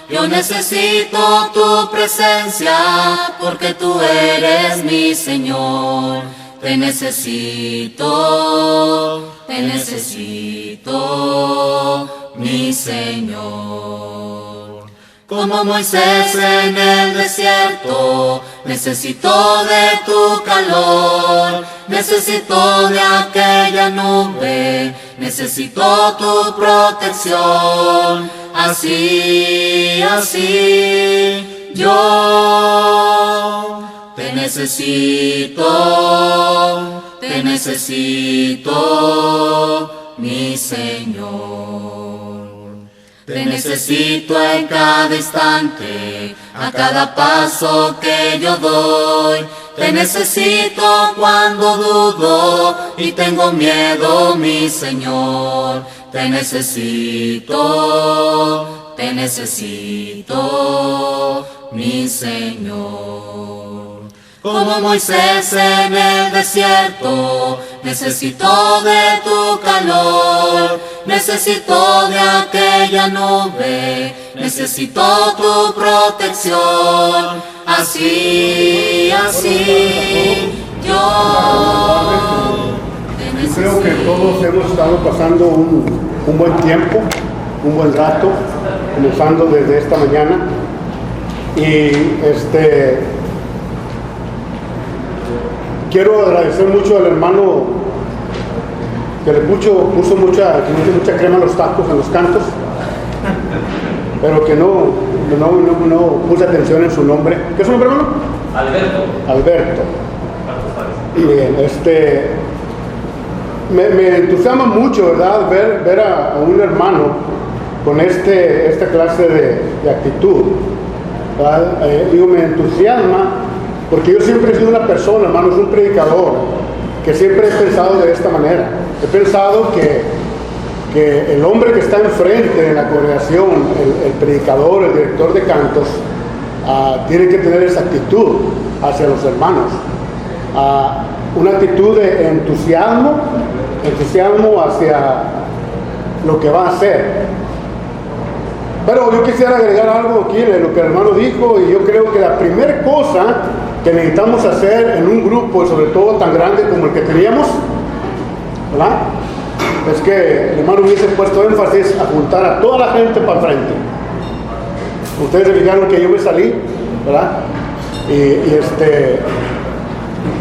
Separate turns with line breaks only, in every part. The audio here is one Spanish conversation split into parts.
Yo necesito tu presencia, porque tú eres mi Señor. Te necesito, mi Señor. Como Moisés en el desierto, necesito de tu calor, necesito de aquella nube, necesito tu protección. Así, yo te necesito, mi Señor. Te necesito en cada instante, a cada paso que yo doy. Te necesito cuando dudo y tengo miedo, mi Señor. Te necesito, mi Señor. Como Moisés en el desierto, necesito de tu calor, necesito de aquella nube, necesito tu protección. Así, yo te necesito.
Creo que todos hemos estado pasando un buen tiempo, un buen rato, comenzando desde esta mañana. Y quiero agradecer mucho al hermano que le puso mucha crema a los tacos, en los cantos, pero que no puse atención en su nombre. ¿Qué es su nombre, hermano? Alberto. Bien, me entusiasma mucho, ¿verdad? Ver a un hermano con esta clase de actitud, ¿verdad? Me entusiasma porque yo siempre he sido una persona, hermanos, un predicador, que siempre he pensado de esta manera. He pensado que el hombre que está enfrente en la congregación, el predicador, el director de cantos, tiene que tener esa actitud hacia los hermanos. Una actitud de entusiasmo hacia lo que va a hacer. Pero yo quisiera agregar algo aquí de lo que el hermano dijo, y yo creo que la primera cosa que necesitamos hacer en un grupo, y sobre todo tan grande como el que teníamos, ¿verdad?, es que el hermano hubiese puesto énfasis a juntar a toda la gente para frente. Ustedes se fijaron que yo me salí, ¿verdad?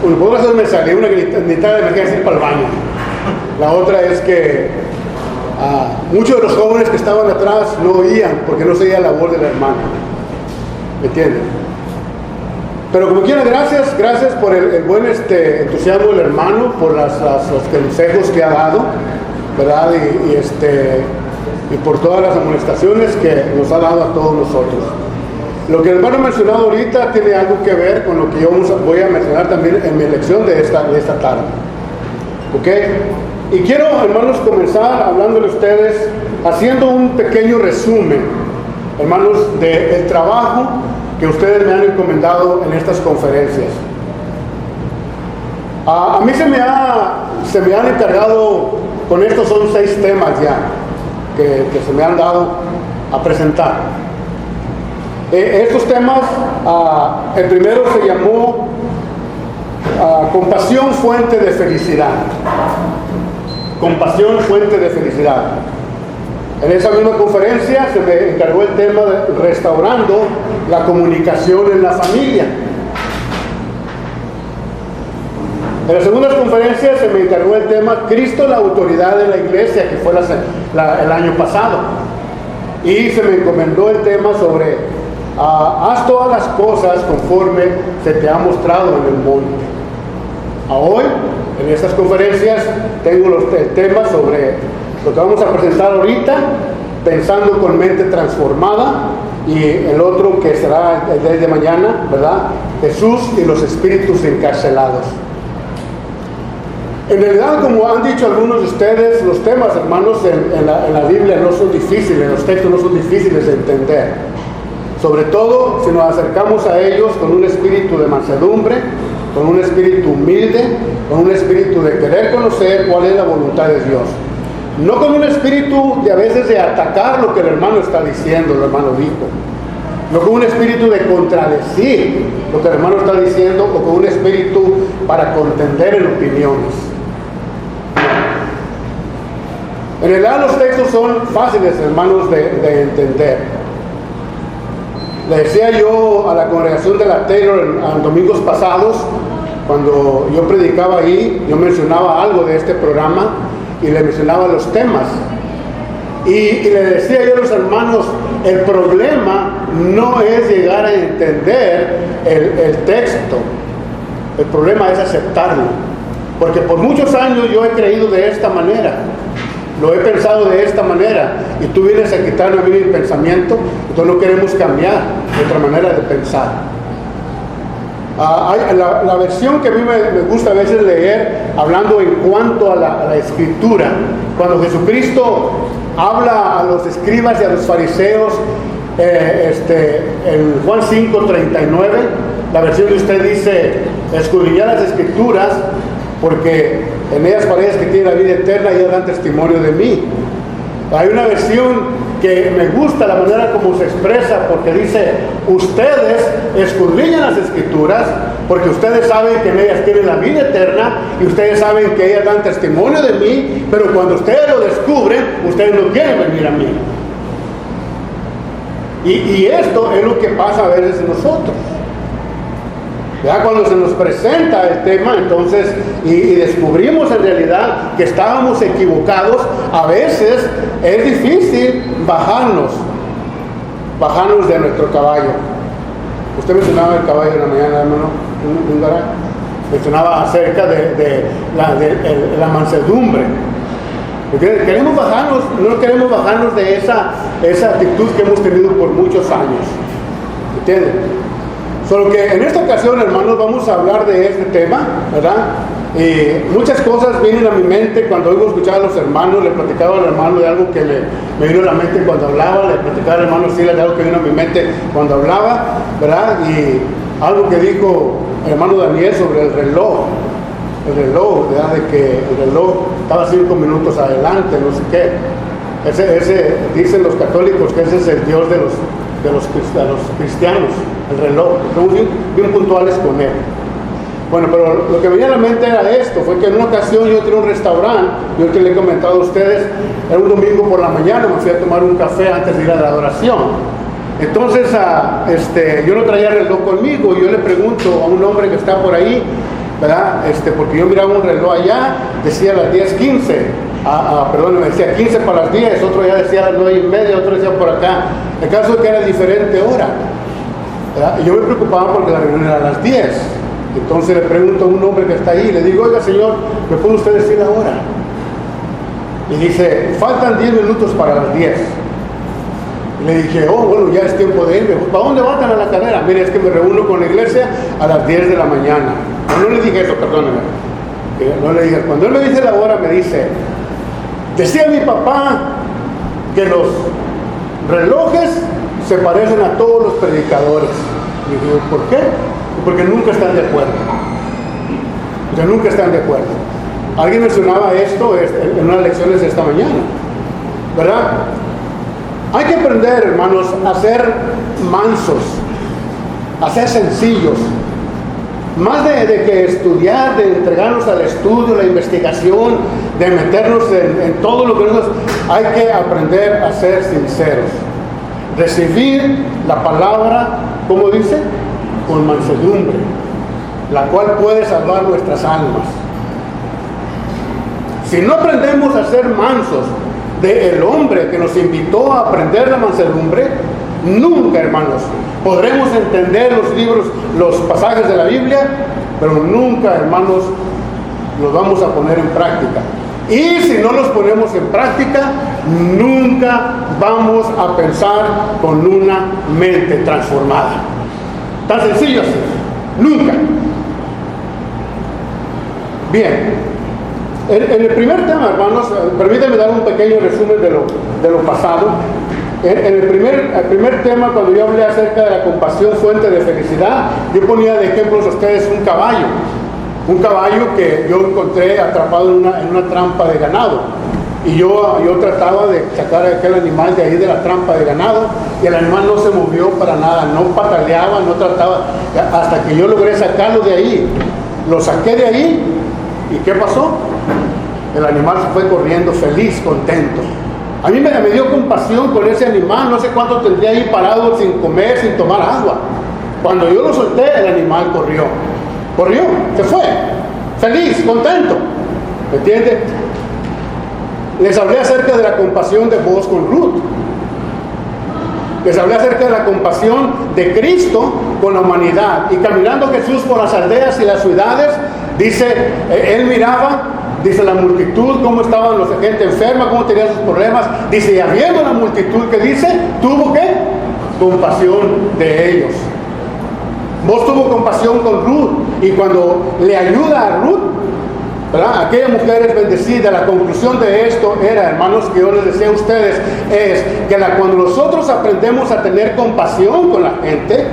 Por una me salí, una que necesitaba de emergencia para el baño. La otra es que muchos de los jóvenes que estaban atrás no oían porque no se oía la voz del hermano. ¿Me entienden? Pero como quiera, gracias por el buen entusiasmo del hermano, por los consejos que ha dado, ¿verdad? Y por todas las amonestaciones que nos ha dado a todos nosotros. Lo que el hermano ha mencionado ahorita tiene algo que ver con lo que yo voy a mencionar también en mi lección de esta tarde. ¿Ok? Y quiero, hermanos, comenzar hablándole a ustedes, haciendo un pequeño resumen, hermanos, del trabajo que ustedes me han encomendado en estas conferencias. A mí se me han encargado, con estos son 6 temas ya, que se me han dado a presentar. Estos temas, el primero se llamó Compasión, fuente de felicidad. Compasión, fuente de felicidad. En esa misma conferencia se me encargó el tema de restaurando la comunicación en la familia. En las segundas conferencias se me encargó el tema Cristo, la autoridad de la iglesia, que fue el año pasado. Y se me encomendó el tema sobre haz todas las cosas conforme se te ha mostrado en el monte. Hoy, en estas conferencias, tengo el tema sobre lo que vamos a presentar ahorita, pensando con mente transformada, y el otro que será el día de mañana, ¿verdad? Jesús y los espíritus encarcelados. En realidad, como han dicho algunos de ustedes, los temas, hermanos, en la Biblia no son difíciles, los textos no son difíciles de entender. Sobre todo si nos acercamos a ellos con un espíritu de mansedumbre, con un espíritu humilde, con un espíritu de querer conocer cuál es la voluntad de Dios. No con un espíritu de a veces de atacar lo que el hermano está diciendo, el hermano dijo. No con un espíritu de contradecir lo que el hermano está diciendo o con un espíritu para contender en opiniones. En realidad los textos son fáciles, hermanos, de entender. Le decía yo a la congregación de la Taylor en domingos pasados, cuando yo predicaba ahí, yo mencionaba algo de este programa y le mencionaba los temas. Y le decía yo a los hermanos, el problema no es llegar a entender el texto, el problema es aceptarlo. Porque por muchos años yo he creído de esta manera, lo he pensado de esta manera, y tú vienes a quitarme a mí mi pensamiento, entonces no queremos cambiar nuestra manera de pensar. La versión que a mí me gusta a veces leer, hablando en cuanto a la escritura, cuando Jesucristo habla a los escribas y a los fariseos, en Juan 5:39, la versión de usted dice: escudriñad las escrituras, porque en ellas parece que tiene la vida eterna y ellas dan testimonio de mí. Hay una versión que me gusta la manera como se expresa, porque dice: ustedes escudriñan las escrituras porque ustedes saben que en ellas tienen la vida eterna y ustedes saben que ellas dan testimonio de mí, pero cuando ustedes lo descubren, ustedes no quieren venir a mí. Y esto es lo que pasa a veces en nosotros. Ya cuando se nos presenta el tema, entonces, y descubrimos en realidad que estábamos equivocados, a veces es difícil bajarnos de nuestro caballo. Usted mencionaba el caballo en la mañana, hermano, mencionaba acerca de la mansedumbre. Porque queremos bajarnos, no queremos bajarnos de esa actitud que hemos tenido por muchos años. ¿Entienden? Solo que en esta ocasión, hermanos, vamos a hablar de este tema, ¿verdad? Muchas cosas vienen a mi mente cuando oigo escuchar a los hermanos. Le platicaba al hermano de algo que me vino a la mente cuando hablaba, le platicaba al hermano Silas de algo que vino a mi mente cuando hablaba, ¿verdad? Y algo que dijo el hermano Daniel sobre el reloj, ¿verdad? De que el reloj estaba 5 minutos adelante, no sé qué. Ese dicen los católicos que ese es el Dios de los cristianos, el reloj. Estamos bien puntuales con él. Bueno, pero lo que me venía a la mente era esto, fue que en una ocasión yo tenía un restaurante, yo que le he comentado a ustedes, era un domingo por la mañana, me fui a tomar un café antes de ir a la adoración. Entonces yo no traía reloj conmigo, y yo le pregunto a un hombre que está por ahí, ¿verdad? Porque yo miraba un reloj allá, decía las 10:15, perdón, me decía 15 para las 10, otro ya decía las 9:30, otro decía por acá. El caso es que era diferente hora, ¿verdad? Y yo me preocupaba porque la reunión era a las 10. Entonces le pregunto a un hombre que está ahí, le digo: oiga señor, ¿me puede usted decir la hora? Y dice: faltan 10 minutos para las 10. Y le dije: oh, bueno, ya es tiempo de irme. ¿Para dónde van a la carrera? Mire, es que me reúno con la iglesia a las 10 de la mañana. No le dije eso, perdóneme. No le dije. Cuando él me dice la hora, me dice: decía mi papá que los relojes se parecen a todos los predicadores. Y digo: ¿por qué? Porque nunca están de acuerdo. O sea, nunca están de acuerdo. Alguien mencionaba esto en unas lecciones de esta mañana, ¿verdad? Hay que aprender, hermanos, a ser mansos, a ser sencillos. Más de que estudiar, de entregarnos al estudio, la investigación, de meternos en todo lo que nosotros, hay que aprender a ser sinceros. Recibir la palabra, ¿cómo dice? Con mansedumbre, la cual puede salvar nuestras almas. Si no aprendemos a ser mansos del hombre que nos invitó a aprender la mansedumbre, nunca, hermanos, podremos entender los libros, los pasajes de la Biblia, pero nunca, hermanos, los vamos a poner en práctica. Y si no los ponemos en práctica, nunca vamos a pensar con una mente transformada. Tan sencillo así. Nunca. Bien. En el primer tema, hermanos, permítanme dar un pequeño resumen de lo pasado. En el primer tema, cuando yo hablé acerca de la compasión, fuente de felicidad, yo ponía de ejemplos a ustedes un caballo que yo encontré atrapado en una trampa de ganado. Y yo trataba de sacar a aquel animal de ahí de la trampa de ganado, y el animal no se movió para nada, no pataleaba, no trataba, hasta que yo logré sacarlo de ahí. Lo saqué de ahí, ¿y qué pasó? El animal se fue corriendo feliz, contento. A mí me dio compasión con ese animal, no sé cuánto tendría ahí parado sin comer, sin tomar agua. Cuando yo lo solté, el animal corrió, se fue, feliz, contento. ¿Me entiende? Les hablé acerca de la compasión de Boaz con Ruth. Les hablé acerca de la compasión de Cristo con la humanidad. Y caminando Jesús por las aldeas y las ciudades, dice, él miraba, dice, la multitud, cómo estaban la gente enferma, cómo tenían sus problemas. Dice, y habiendo la multitud, que dice, tuvo ¿qué? Compasión de ellos. Vos tuvo compasión con Ruth, y cuando le ayuda a Ruth, ¿verdad? Aquella mujer es bendecida. La conclusión de esto era, hermanos, que yo les decía a ustedes, es que cuando nosotros aprendemos a tener compasión con la gente,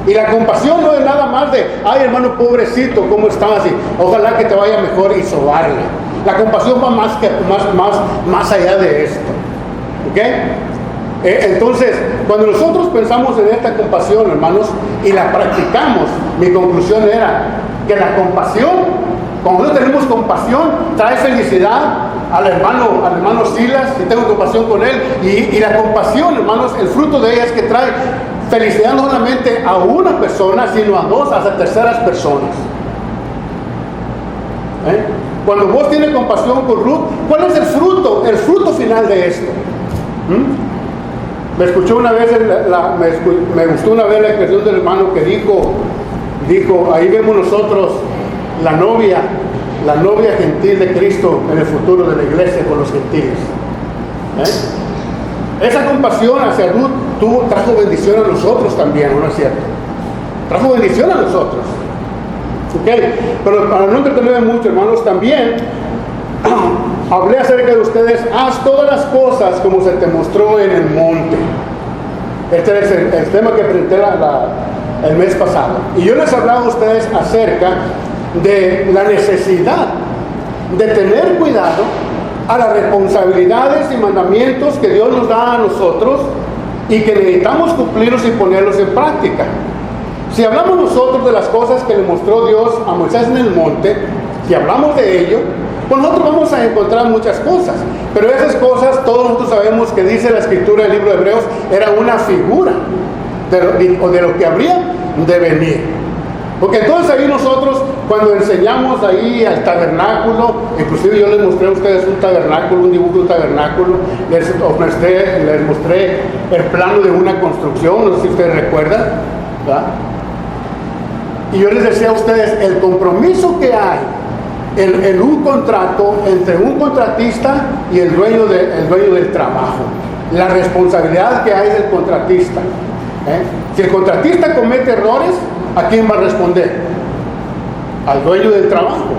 y la compasión no es nada más de, ay hermano pobrecito, ¿cómo estás? Y ojalá que te vaya mejor y sobarle. La compasión va más allá de esto. ¿Ok? Entonces, cuando nosotros pensamos en esta compasión, hermanos, y la practicamos, mi conclusión era que la compasión, cuando nosotros tenemos compasión, trae felicidad al hermano Silas, y tengo compasión con él, y la compasión, hermanos, el fruto de ella es que trae felicidad no solamente a una persona, sino a dos, hasta terceras personas. Cuando vos tienes compasión con Ruth, ¿cuál es el fruto? El fruto final de esto. Me escuchó una vez, me gustó una vez la expresión del hermano que dijo, ahí vemos nosotros la novia gentil de Cristo en el futuro de la iglesia con los gentiles. Esa compasión hacia Ruth trajo bendición a nosotros también, ¿no es cierto? Trajo bendición a nosotros. ¿Okay? Pero para no entretenerme mucho, hermanos, también hablé acerca de ustedes, haz todas las cosas como se te mostró en el monte. Este es el tema que presenté el mes pasado. Y yo les hablaba a ustedes acerca de la necesidad de tener cuidado a las responsabilidades y mandamientos que Dios nos da a nosotros y que necesitamos cumplirlos y ponerlos en práctica. Si hablamos nosotros de las cosas que le mostró Dios a Moisés en el monte, si hablamos de ello, pues nosotros vamos a encontrar muchas cosas, pero esas cosas todos nosotros sabemos que dice la escritura del libro de Hebreos, era una figura de lo que habría de venir. Porque entonces ahí nosotros, cuando enseñamos ahí al tabernáculo, inclusive yo les mostré a ustedes un tabernáculo, un dibujo de un tabernáculo, les mostré el plano de una construcción, no sé si ustedes recuerdan, ¿verdad? Y yo les decía a ustedes, el compromiso que hay en un contrato entre un contratista y el dueño del trabajo, la responsabilidad que hay del contratista. Si el contratista comete errores, ¿a quién va a responder? Al dueño del trabajo.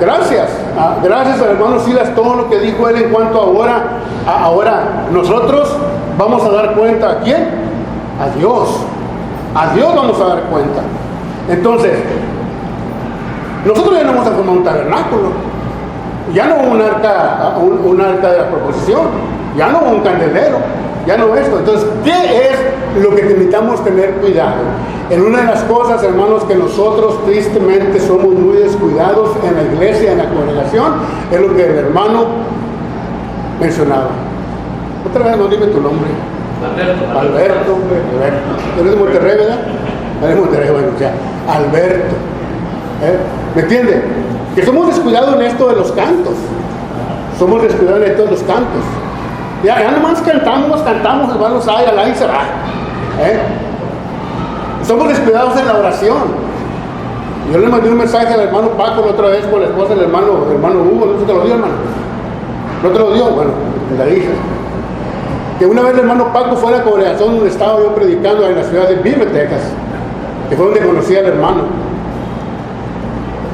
Gracias al hermano Silas, todo lo que dijo él en cuanto ahora nosotros vamos a dar cuenta. ¿A quién? A Dios vamos a dar cuenta. Entonces, nosotros ya no vamos a formar un tabernáculo, ya no un arca de la proposición, ya no un candelero, ya no esto. Entonces, ¿qué es lo que necesitamos tener cuidado? En una de las cosas, hermanos, que nosotros tristemente somos muy descuidados en la iglesia, en la congregación, es lo que el hermano mencionaba. Otra vez, no dime tu nombre. Alberto. ¿Eres de Monterrey, verdad? Eres de Monterrey, bueno, ya. Alberto. ¿Me entiende? Que somos descuidados en esto de los cantos. Somos descuidados en esto de los cantos. Ya nomás cantamos, hermanos, ay, se va. Somos descuidados en la oración. Yo le mandé un mensaje al hermano Paco la otra vez con la esposa del hermano Hugo, no se te lo dio, hermano. No te lo dio, bueno, te la dije. Que una vez el hermano Paco fue a la congregación donde estaba yo predicando en la ciudad de Beaver, Texas, que fue donde conocí al hermano.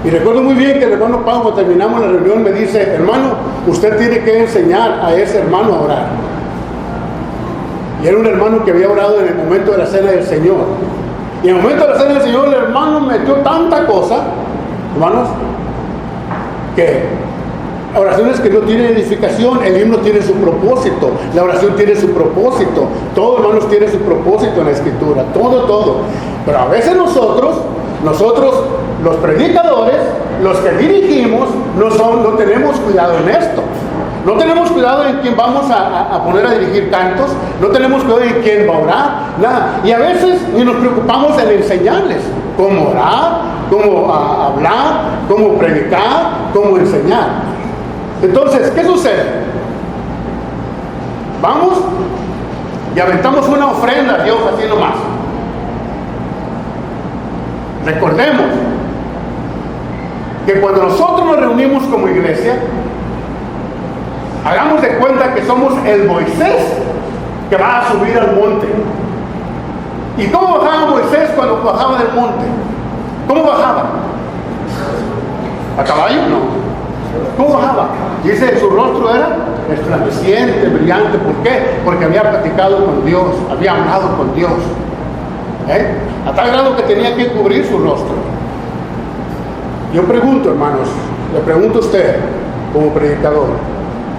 Y recuerdo muy bien que el hermano Paco, cuando terminamos la reunión, me dice, hermano, usted tiene que enseñar a ese hermano a orar. Y era un hermano que había orado en el momento de la cena del Señor. Y en el momento de la cena del Señor, el hermano metió tanta cosa, hermanos, que oraciones que no tienen edificación. El himno tiene su propósito, la oración tiene su propósito, todo, hermanos, tiene su propósito en la Escritura, todo. Pero a veces nosotros los predicadores, los que dirigimos, no tenemos cuidado en esto. No tenemos cuidado en quién vamos a poner a dirigir cantos, no tenemos cuidado en quién va a orar, nada. Y a veces ni nos preocupamos en enseñarles cómo orar, cómo hablar, cómo predicar, cómo enseñar. Entonces, ¿qué sucede? Vamos y aventamos una ofrenda a Dios así nomás. Recordemos que cuando nosotros nos reunimos como iglesia, hagamos de cuenta que somos el Moisés que va a subir al monte. ¿Y cómo bajaba Moisés cuando bajaba del monte? ¿Cómo bajaba? ¿A caballo? No. ¿Cómo bajaba? Dice, su rostro era resplandeciente, brillante. ¿Por qué? Porque había platicado con Dios, había hablado con Dios. A tal grado que tenía que cubrir su rostro. Yo pregunto, hermanos, le pregunto a usted, como predicador,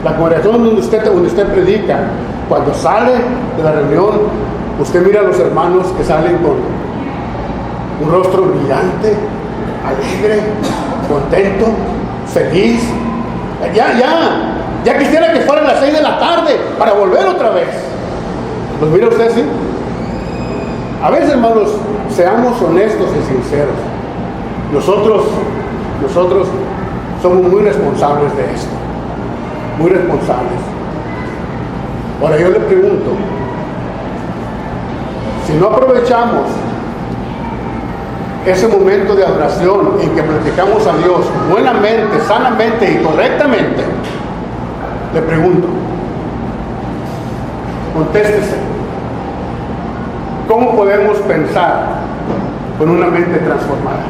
la congregación donde usted predica, cuando sale de la reunión, usted mira a los hermanos que salen con un rostro brillante, alegre, contento, feliz. Ya quisiera que fueran las 6 de la tarde para volver otra vez. ¿Los mira usted así? A veces, hermanos, seamos honestos y sinceros. Nosotros somos muy responsables de esto. Muy responsables. Ahora yo le pregunto, si no aprovechamos ese momento de adoración en que platicamos a Dios buenamente, sanamente y correctamente, le pregunto, contéstese, ¿cómo podemos pensar con una mente transformada?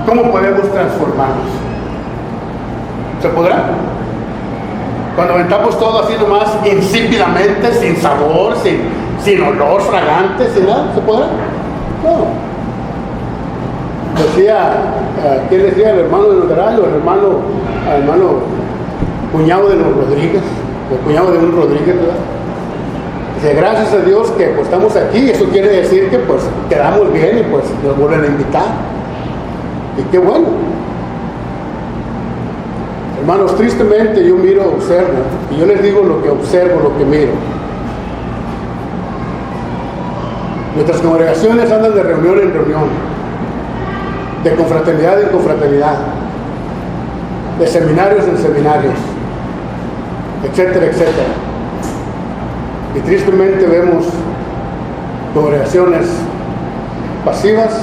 ¿Cómo podemos transformarnos? ¿Se podrá? Cuando aventamos todo así nomás insípidamente, sin sabor, sin olor fragante, sin nada, ¿se podrá? No. ¿Quién decía? El hermano de los Garayos, el hermano cuñado de los Rodríguez, el cuñado de un Rodríguez, ¿verdad? Dice, gracias a Dios que pues estamos aquí, eso quiere decir que pues quedamos bien y pues nos vuelven a invitar. Y qué bueno. Hermanos, tristemente yo miro, observo, y yo les digo lo que observo, lo que miro. Nuestras congregaciones andan de reunión en reunión, de confraternidad en confraternidad, de seminarios en seminarios, etcétera, etcétera. Y tristemente vemos congregaciones pasivas,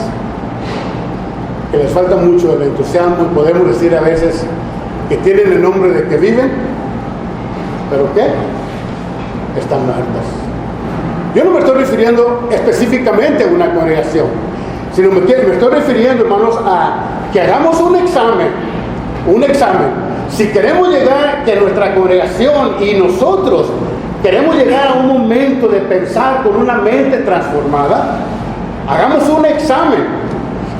que les falta mucho el entusiasmo, y podemos decir a veces que tienen el nombre de que viven, pero ¿qué? Están muertas. Yo no me estoy refiriendo específicamente a una congregación, sino me estoy refiriendo, hermanos, a que hagamos un examen. Si queremos llegar, que nuestra congregación y nosotros queremos llegar a un momento de pensar con una mente transformada, hagamos un examen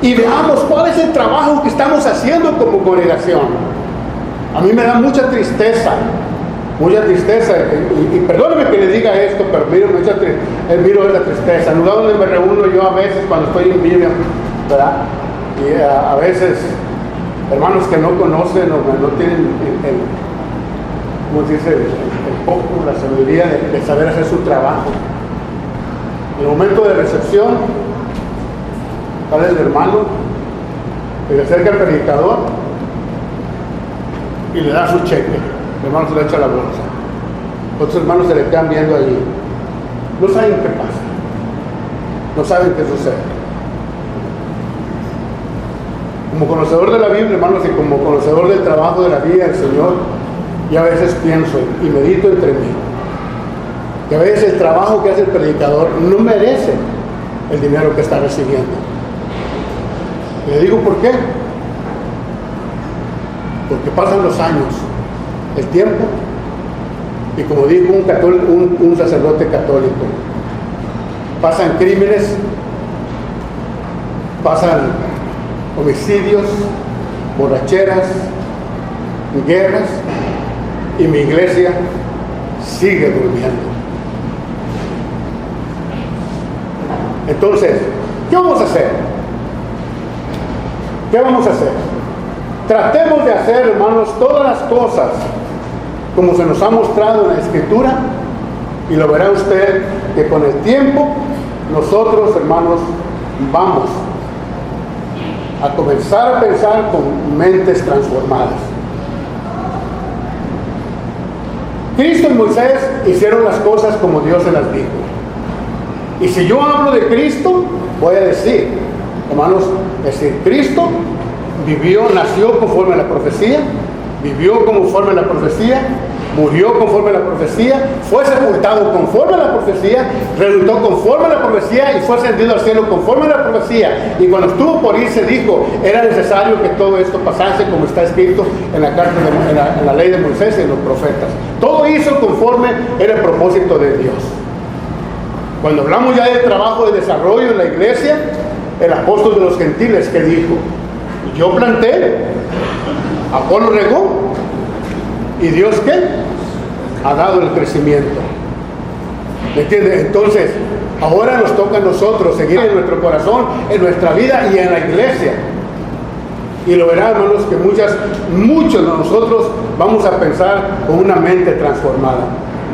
y veamos cuál es el trabajo que estamos haciendo como congregación. A mí me da mucha tristeza, y perdóneme que le diga esto, pero miro la tristeza. En lugar donde me reúno yo a veces cuando estoy en Biblia, ¿verdad? Y a veces hermanos que no conocen o no tienen ¿cómo se dice? El poco, la sabiduría de saber hacer su trabajo. En el momento de recepción, sale el hermano, se le acerca al predicador y le da su cheque. El hermano se le echa a la bolsa. Otros hermanos se le quedan viendo allí. No saben qué pasa. No saben qué sucede. Como conocedor de la Biblia, hermanos, y como conocedor del trabajo de la vida del Señor, y a veces pienso y medito entre mí, que a veces el trabajo que hace el predicador no merece el dinero que está recibiendo. Y le digo, ¿por qué? Porque pasan los años, el tiempo, y como dijo un sacerdote católico, pasan crímenes, pasan homicidios, borracheras, guerras, y mi iglesia sigue durmiendo. Entonces, ¿qué vamos a hacer? ¿Qué vamos a hacer? Tratemos de hacer, hermanos, todas las cosas como se nos ha mostrado en la Escritura, y lo verá usted que con el tiempo nosotros, hermanos, vamos a comenzar a pensar con mentes transformadas. Cristo y Moisés hicieron las cosas como Dios se las dijo. Y si yo hablo de Cristo, voy a decir, hermanos, es decir, Cristo vivió, nació conforme a la profecía, vivió conforme a la profecía, murió conforme a la profecía, fue sepultado conforme a la profecía, resucitó conforme a la profecía y fue ascendido al cielo conforme a la profecía. Y cuando estuvo por irse dijo, era necesario que todo esto pasase como está escrito en la carta en la ley de Moisés y en los profetas. Todo hizo conforme era el propósito de Dios. Cuando hablamos ya del trabajo de desarrollo en la iglesia, el apóstol de los gentiles que dijo, yo planté, Apolo regó, ¿y Dios qué? Ha dado el crecimiento. ¿Me entiende? Entonces, ahora nos toca a nosotros seguir en nuestro corazón, en nuestra vida y en la iglesia. Y lo verán, hermanos, que muchos de nosotros vamos a pensar con una mente transformada.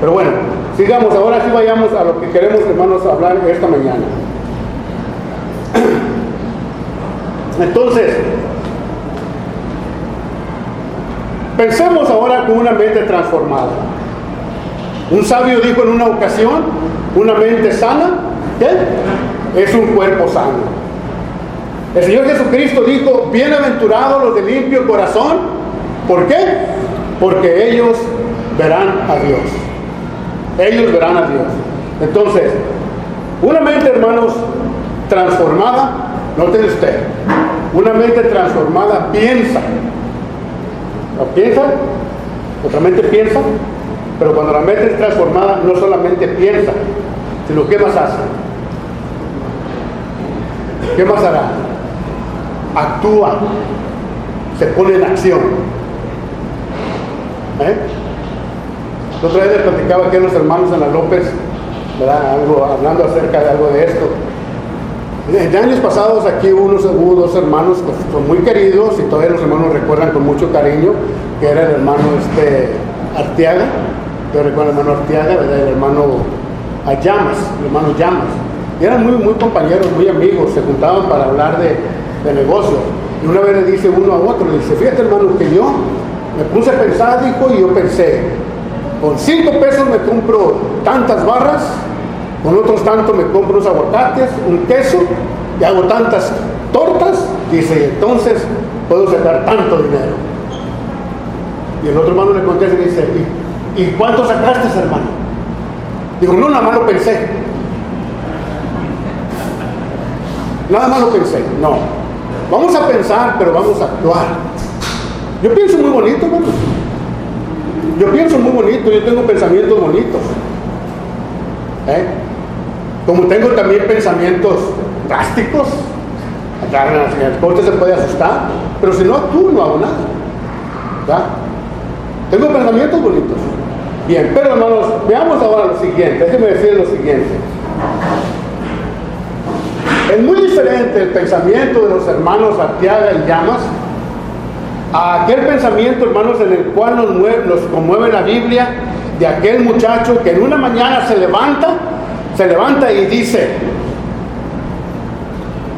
Pero bueno, sigamos, ahora sí vayamos a lo que queremos, hermanos, hablar esta mañana. Entonces, pensemos ahora con una mente transformada. Un sabio dijo en una ocasión, una mente sana, ¿qué? Es un cuerpo sano. El Señor Jesucristo dijo, bienaventurados los de limpio corazón. ¿Por qué? Porque ellos verán a Dios. Ellos verán a Dios. Entonces, una mente, hermanos, transformada, noten usted, una mente transformada piensa. ¿No piensa? Otra mente piensa, pero cuando la mente es transformada no solamente piensa, sino ¿qué más hace? ¿Qué más hará? Actúa, se pone en acción. Otra vez les platicaba aquí a los hermanos en la López, ¿verdad? Hablando acerca de algo de esto. En años pasados aquí hubo dos hermanos que son muy queridos y todavía los hermanos recuerdan con mucho cariño, que era el hermano Arteaga, yo recuerdo el hermano Arteaga, ¿verdad? El hermano Llamas, y eran muy compañeros, muy amigos, se juntaban para hablar de negocios. Y una vez le dice uno a otro, le dice, fíjate hermano que yo me puse a pensar, dijo, y yo pensé, con 5 pesos me compro tantas barras, con otros tantos me compro unos aguacates, un queso, y hago tantas tortas, dice, y entonces puedo sacar tanto dinero. Y el otro hermano le contesta y dice, ¿y cuánto sacaste, hermano? Digo, no, nada más lo pensé. Nada más lo pensé, no. Vamos a pensar, pero vamos a actuar. Yo pienso muy bonito, hermano. Yo pienso muy bonito, yo tengo pensamientos bonitos. Como tengo también pensamientos drásticos, el corte se puede asustar, pero si no actúo no hago nada. ¿Ya? Tengo pensamientos bonitos. Bien, pero hermanos, veamos ahora lo siguiente. Déjenme decir lo siguiente. Es muy diferente el pensamiento de los hermanos Arteaga y Llamas a aquel pensamiento, hermanos, en el cual nos conmueve la Biblia, de aquel muchacho que en una mañana se levanta y dice,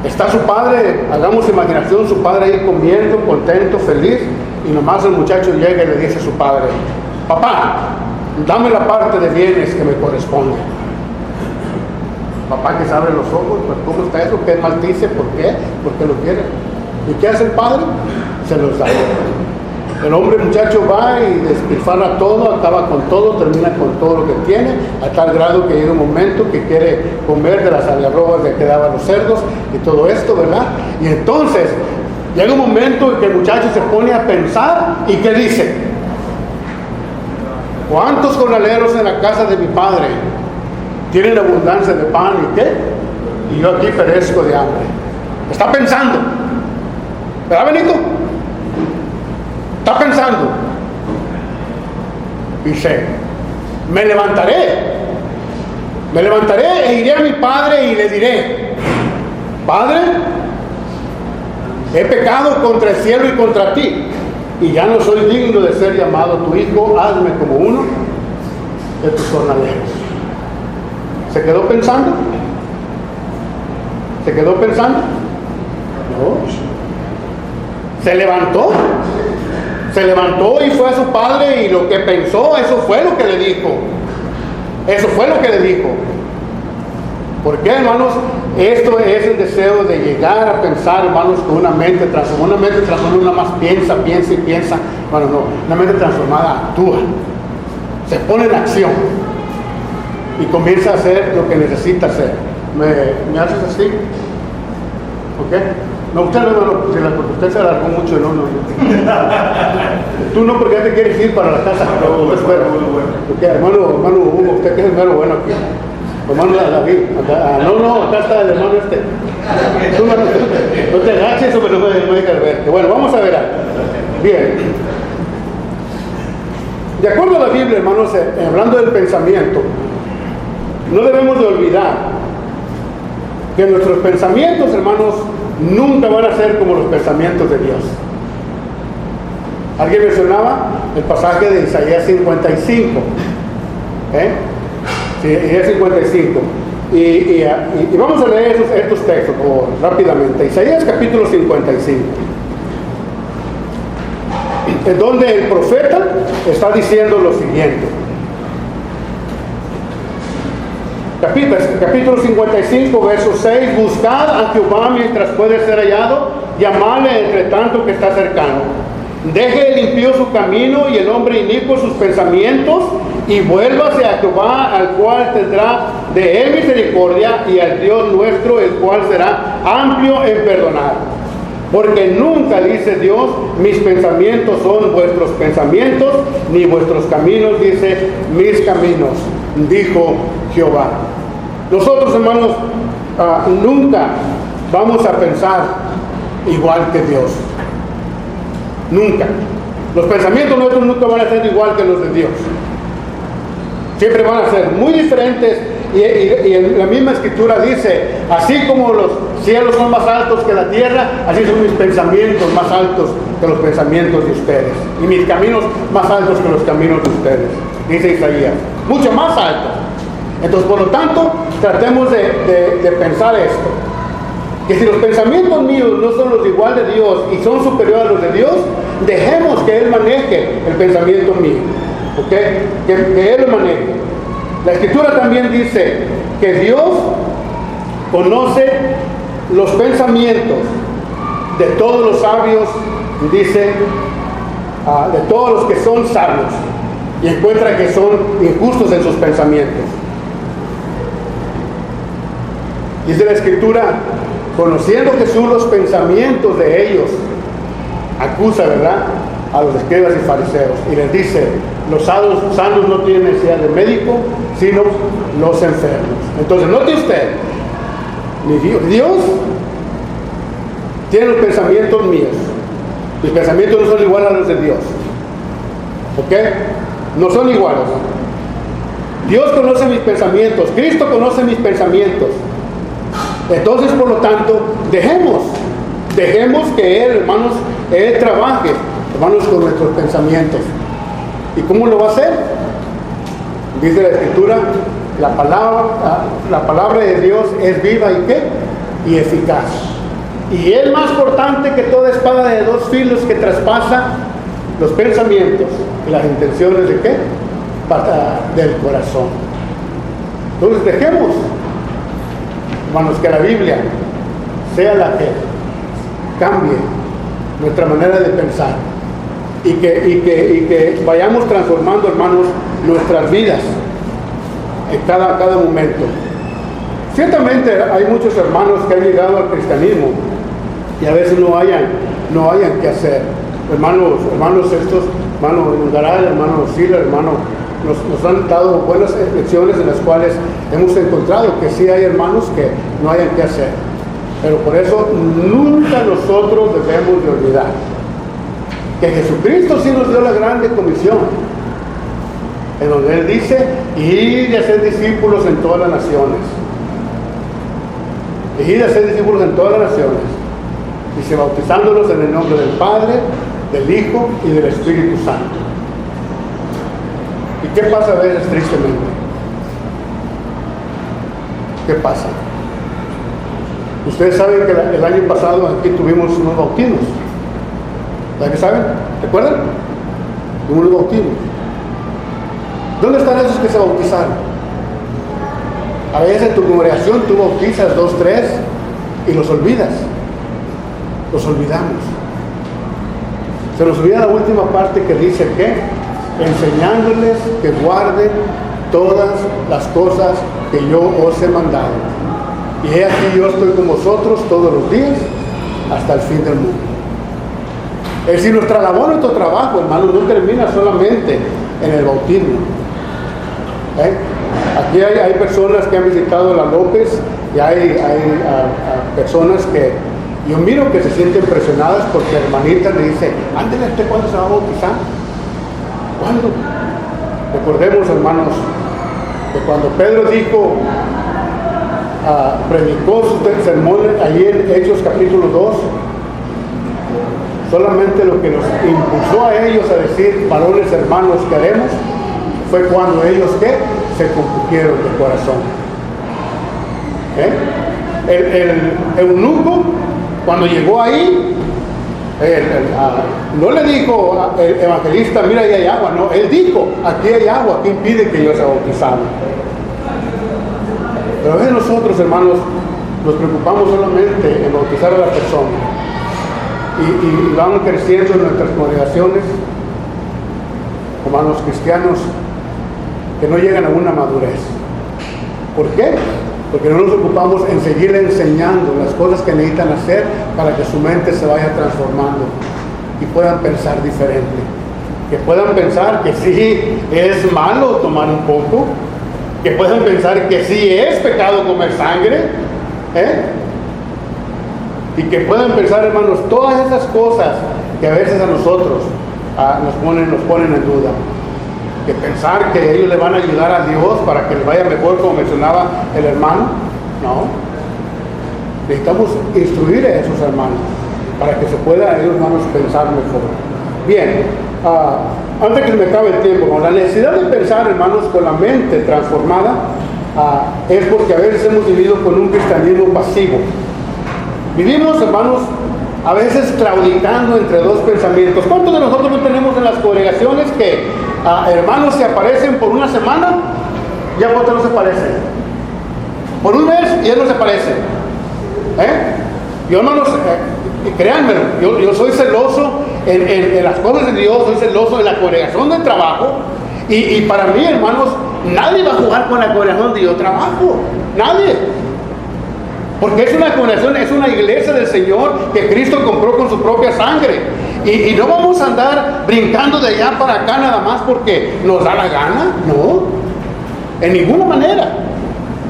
está su padre, hagamos imaginación, su padre ahí comiendo, contento, feliz, y nomás el muchacho llega y le dice a su padre, papá, dame la parte de bienes que me corresponde. Papá que se abre los ojos, pues ¿cómo está eso? ¿Qué maldice? ¿Por qué? ¿Por qué lo quiere? ¿Y qué hace el padre? Se los da. El hombre muchacho va y despilfarra todo, acaba con todo, termina con todo lo que tiene, a tal grado que llega un momento que quiere comer de las algarrobas de que daban los cerdos y todo esto, ¿verdad? Y entonces llega un momento en que el muchacho se pone a pensar y ¿qué dice? ¿Cuántos jornaleros en la casa de mi padre tienen abundancia de pan y qué? Y yo aquí perezco de hambre. Está pensando, ¿verdad, Benito? está pensando. Dice, me levantaré e iré a mi padre y le diré, Padre, he pecado contra el cielo y contra ti, y ya no soy digno de ser llamado tu hijo, hazme como uno de tus jornaleros. ¿Se quedó pensando? ¿Se quedó pensando? No. Se levantó y fue a su padre, y lo que pensó, eso fue lo que le dijo. Eso fue lo que le dijo. ¿Por qué, hermanos? Esto es el deseo de llegar a pensar, hermanos, con una mente transformada. Una mente transformada no nada más piensa. Bueno, no, una mente transformada actúa. Se pone en acción. Y comienza a hacer lo que necesita hacer. ¿Me haces así? ¿Ok? No, usted no, hermano, porque usted se alargó mucho, no. Tú no, porque ya te quieres ir para la casa. No, espera. Okay, hermano Hugo, usted que es el hermano bueno aquí. Hermano David, acá está el hermano este. Tú, hermano, no te agaches, o no me dejes verte. Bueno, vamos a ver algo. Bien. De acuerdo a la Biblia, hermanos, hablando del pensamiento, no debemos de olvidar que nuestros pensamientos, hermanos, nunca van a ser como los pensamientos de Dios. Alguien mencionaba el pasaje de Isaías 55. Sí, Isaías 55. Y vamos a leer estos textos rápidamente. Isaías capítulo 55. En donde el profeta está diciendo lo siguiente. Capítulo 55, verso 6. Buscad a Jehová mientras puede ser hallado, llamadle entre tanto que está cercano. Deje el impío su camino y el hombre inicuo sus pensamientos, y vuélvase a Jehová, al cual tendrá de él misericordia, y al Dios nuestro, el cual será amplio en perdonar. Porque nunca, dice Dios, mis pensamientos son vuestros pensamientos, ni vuestros caminos, dice, mis caminos, dijo Jehová. Nosotros, hermanos, nunca vamos a pensar igual que Dios. Nunca. Los pensamientos nuestros nunca van a ser igual que los de Dios. Siempre van a ser muy diferentes. Y en la misma escritura dice, así como los cielos son más altos que la tierra, así son mis pensamientos más altos que los pensamientos de ustedes, y mis caminos más altos que los caminos de ustedes, dice Isaías, mucho más altos. Entonces, por lo tanto, tratemos de pensar esto, que si los pensamientos míos no son los igual de Dios y son superiores a los de Dios, dejemos que Él maneje el pensamiento mío, ¿ok? Que Él lo maneje. La escritura también dice que Dios conoce los pensamientos de todos los sabios, dice, de todos los que son sabios, y encuentra que son injustos en sus pensamientos. Dice la escritura, conociendo Jesús los pensamientos de ellos, acusa, ¿verdad?, a los escribas y fariseos, y les dice, los sanos no tienen necesidad de médico, sino los enfermos. Entonces, note usted, Dios tiene los pensamientos míos. Mis pensamientos no son iguales a los de Dios, ¿ok? No son iguales. Dios conoce mis pensamientos, Cristo conoce mis pensamientos. Entonces, por lo tanto, dejemos que Él, hermanos, Él trabaje, hermanos, con nuestros pensamientos. ¿Y cómo lo va a hacer? Dice la escritura, la palabra de Dios es viva y ¿qué? Y eficaz. Y es más cortante que toda espada de dos filos, que traspasa los pensamientos y las intenciones de ¿qué? Del corazón. Entonces dejemos, hermanos, que la Biblia sea la que cambie nuestra manera de pensar, y que vayamos transformando, hermanos, nuestras vidas en cada momento. Ciertamente hay muchos hermanos que han llegado al cristianismo y a veces no hayan que hacer. Hermanos estos, hermano Garay, hermano Sila, hermano, nos han dado buenas lecciones en las cuales hemos encontrado que sí hay hermanos que no hayan que hacer. Pero por eso nunca nosotros debemos de olvidar que Jesucristo sí nos dio la grande comisión, en donde Él dice, id y hacer discípulos en todas las naciones. Id y hacer discípulos en todas las naciones. Dice, bautizándolos en el nombre del Padre, del Hijo y del Espíritu Santo. ¿Y qué pasa a veces tristemente? ¿Qué pasa? Ustedes saben que el año pasado aquí tuvimos unos bautismos. ¿Saben qué saben? ¿Recuerdan? Unos bautismos. ¿Dónde están esos que se bautizaron? A veces en tu congregación tú bautizas 2, 3 y los olvidas. Los olvidamos. Se nos olvida la última parte que dice que enseñándoles que guarden todas las cosas que yo os he mandado. Y he aquí yo estoy con vosotros todos los días hasta el fin del mundo. Es decir, nuestra labor, nuestro trabajo, hermano, no termina solamente en el bautismo. Aquí hay personas que han visitado la López y hay personas que yo miro que se sienten presionadas porque la hermanita le dice, ándale, ¿usted cuándo se va a bautizar? ¿Cuándo? Recordemos, hermanos, que cuando Pedro dijo, predicó sus sermones allí en Hechos capítulo 2, solamente lo que nos impulsó a ellos a decir, varones hermanos queremos, fue cuando ellos ¿qué? Se compusieron de corazón. El eunuco, cuando llegó ahí, no le dijo el evangelista, mira, ahí hay agua. No, él dijo, aquí hay agua, ¿qué impide que yo sea bautizado? Pero a veces nosotros, hermanos, nos preocupamos solamente en bautizar a la persona y vamos creciendo en nuestras congregaciones, hermanos cristianos, que no llegan a una madurez. ¿Por qué? Porque no nos ocupamos en seguir enseñando las cosas que necesitan hacer para que su mente se vaya transformando y puedan pensar diferente. Que puedan pensar que sí es malo tomar un poco, que puedan pensar que sí es pecado comer sangre, y que puedan pensar, hermanos, todas esas cosas que a veces a nosotros nos ponen en duda. Que pensar que ellos le van a ayudar a Dios para que les vaya mejor, como mencionaba el hermano. No. Necesitamos instruir a esos hermanos para que se pueda ellos, hermanos, pensar mejor. Bien, antes que se me acabe el tiempo, la necesidad de pensar, hermanos, con la mente transformada es porque a veces hemos vivido con un cristianismo pasivo. Vivimos, hermanos, a veces claudicando entre dos pensamientos. ¿Cuántos de nosotros no tenemos en las congregaciones que hermanos se aparecen por una semana, ya por otro no se parecen? Por un mes y ya no se parecen. Yo no los, créanme, yo soy celoso en las cosas de Dios, soy celoso en la congregación de trabajo, y para mí, hermanos, nadie va a jugar con la congregación de yo trabajo, nadie. Porque es una congregación, es una iglesia del Señor que Cristo compró con su propia sangre. Y no vamos a andar brincando de allá para acá nada más porque nos da la gana. No, en ninguna manera.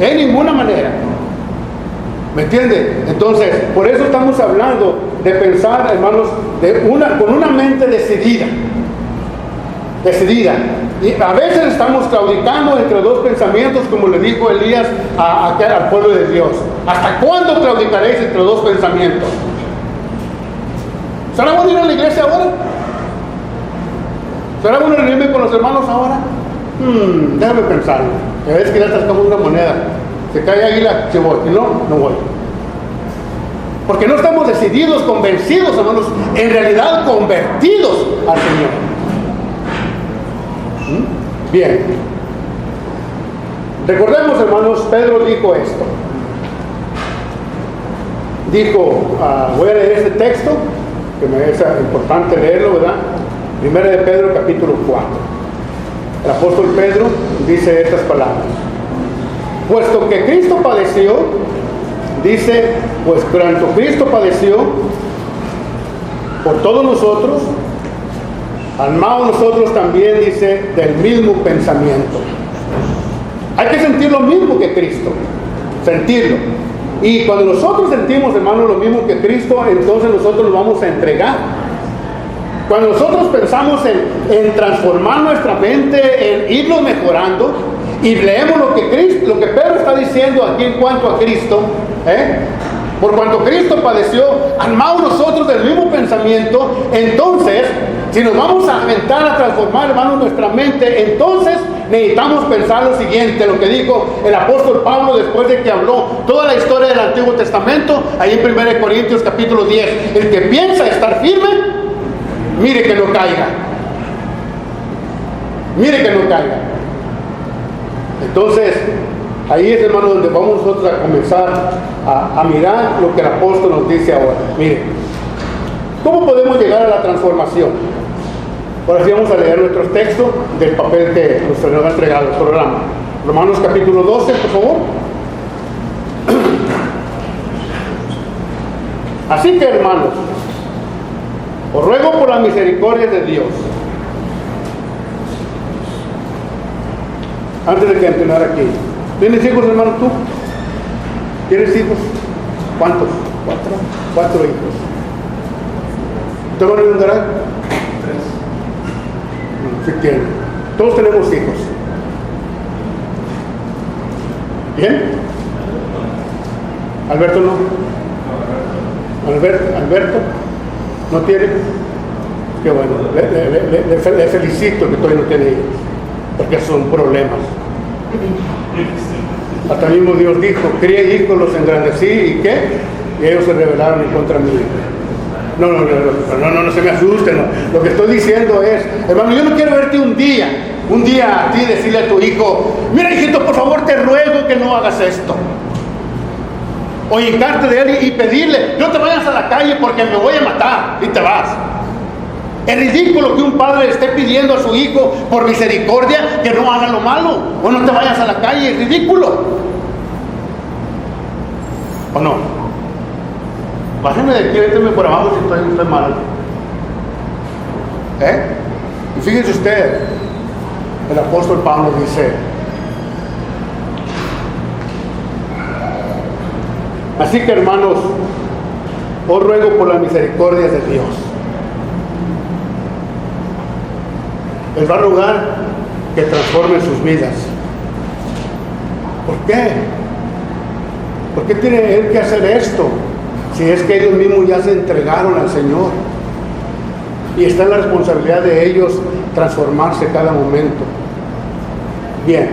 En ninguna manera. ¿Me entiende? Entonces, por eso estamos hablando de pensar, hermanos, con una mente decidida. Decidida. Y a veces estamos claudicando entre dos pensamientos, como le dijo Elías al pueblo de Dios. ¿Hasta cuándo claudicaréis entre dos pensamientos? ¿Será bueno ir a la iglesia ahora? ¿Será bueno reunirme con los hermanos ahora? Déjame pensarlo. A veces que ya sacamos una moneda, se cae águila, si voy, y no voy. Porque no estamos decididos, convencidos, hermanos, en realidad convertidos al Señor. Bien. Recordemos, hermanos, Pedro dijo esto. Dijo, voy a leer este texto, que me es importante leerlo, ¿verdad? Primera de Pedro, capítulo 4. El apóstol Pedro dice estas palabras. Puesto que Cristo padeció, dice, pues cuando Cristo padeció por todos nosotros, armados nosotros también, dice, del mismo pensamiento. Hay que sentir lo mismo que Cristo, sentirlo. Y cuando nosotros sentimos, hermanos, lo mismo que Cristo, entonces nosotros nos vamos a entregar. Cuando nosotros pensamos en transformar nuestra mente, en irnos mejorando, y leemos lo que Pedro está diciendo aquí en cuanto a Cristo, por cuanto Cristo padeció, armados nosotros del mismo pensamiento, entonces, si nos vamos a aventar a transformar, hermanos, nuestra mente, entonces necesitamos pensar lo siguiente, lo que dijo el apóstol Pablo después de que habló toda la historia del Antiguo Testamento, ahí en 1 Corintios capítulo 10. El que piensa estar firme, mire que no caiga. Mire que no caiga. Entonces, ahí es, hermano, donde vamos nosotros a comenzar a mirar lo que el apóstol nos dice ahora. Mire, ¿cómo podemos llegar a la transformación? Ahora sí vamos a leer nuestros textos del papel que nos ha entregado el programa. Romanos capítulo 12, por favor. Así que, hermanos, os ruego por la misericordia de Dios. Antes de que continuar aquí, ¿tienes hijos, hermano, tú? ¿Tienes hijos? ¿Cuántos? Cuatro hijos. ¿Te van a ayudar? 3. Sí tienen. Todos tenemos hijos. ¿Bien? ¿Alberto no? ¿Alberto? ¿No tiene? Qué bueno. Le felicito que todavía no tiene hijos, porque son problemas. Hasta mismo Dios dijo: crié hijos, los engrandecí, ¿y qué? Y ellos se rebelaron en contra mí. No se me asusten. No. Lo que estoy diciendo es, hermano, yo no quiero verte un día a ti decirle a tu hijo: mira, hijito, por favor te ruego que no hagas esto. O hincarte de él y pedirle: no te vayas a la calle porque me voy a matar, y te vas. Es ridículo que un padre le esté pidiendo a su hijo por misericordia que no haga lo malo, o no te vayas a la calle. Es ridículo, ¿o no? Bájame de aquí, véteme por abajo si estoy mal. Y fíjese usted, el apóstol Pablo dice: así que, hermanos, os ruego por la misericordia de Dios. Él va a rogar que transformen sus vidas. ¿Por qué? ¿Por qué tiene él que hacer esto? Si es que ellos mismos ya se entregaron al Señor. Y está en la responsabilidad de ellos transformarse cada momento. Bien.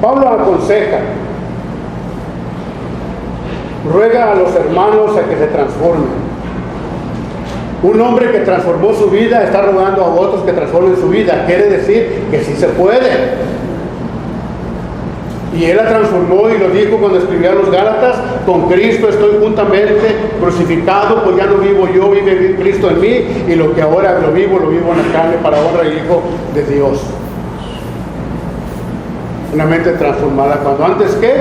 Pablo aconseja, ruega a los hermanos a que se transformen. Un hombre que transformó su vida está rogando a otros que transformen su vida. Quiere decir que sí se puede. Y él la transformó y lo dijo cuando escribió a los Gálatas: con Cristo estoy juntamente crucificado, pues ya no vivo yo, vive Cristo en mí, y lo que ahora lo vivo en la carne para honra y Hijo de Dios. Una mente transformada, cuando antes que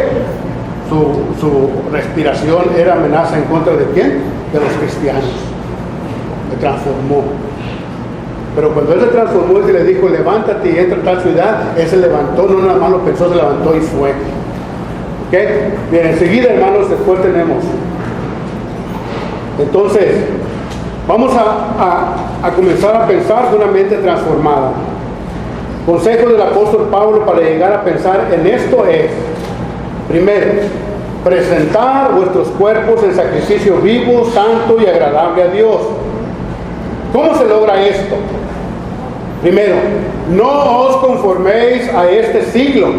su respiración era amenaza en contra de ¿quién? De los cristianos. Se transformó. Pero cuando él se transformó y se le dijo: levántate y entra a tal ciudad, él se levantó, no nada más lo pensó, se levantó y fue. ¿Ok? Bien, enseguida, hermanos, después tenemos. Entonces, vamos a comenzar a pensar de una mente transformada. Consejo del apóstol Pablo para llegar a pensar en esto es: primero, presentar vuestros cuerpos en sacrificio vivo, santo y agradable a Dios. ¿Cómo se logra esto? Primero, no os conforméis a este siglo.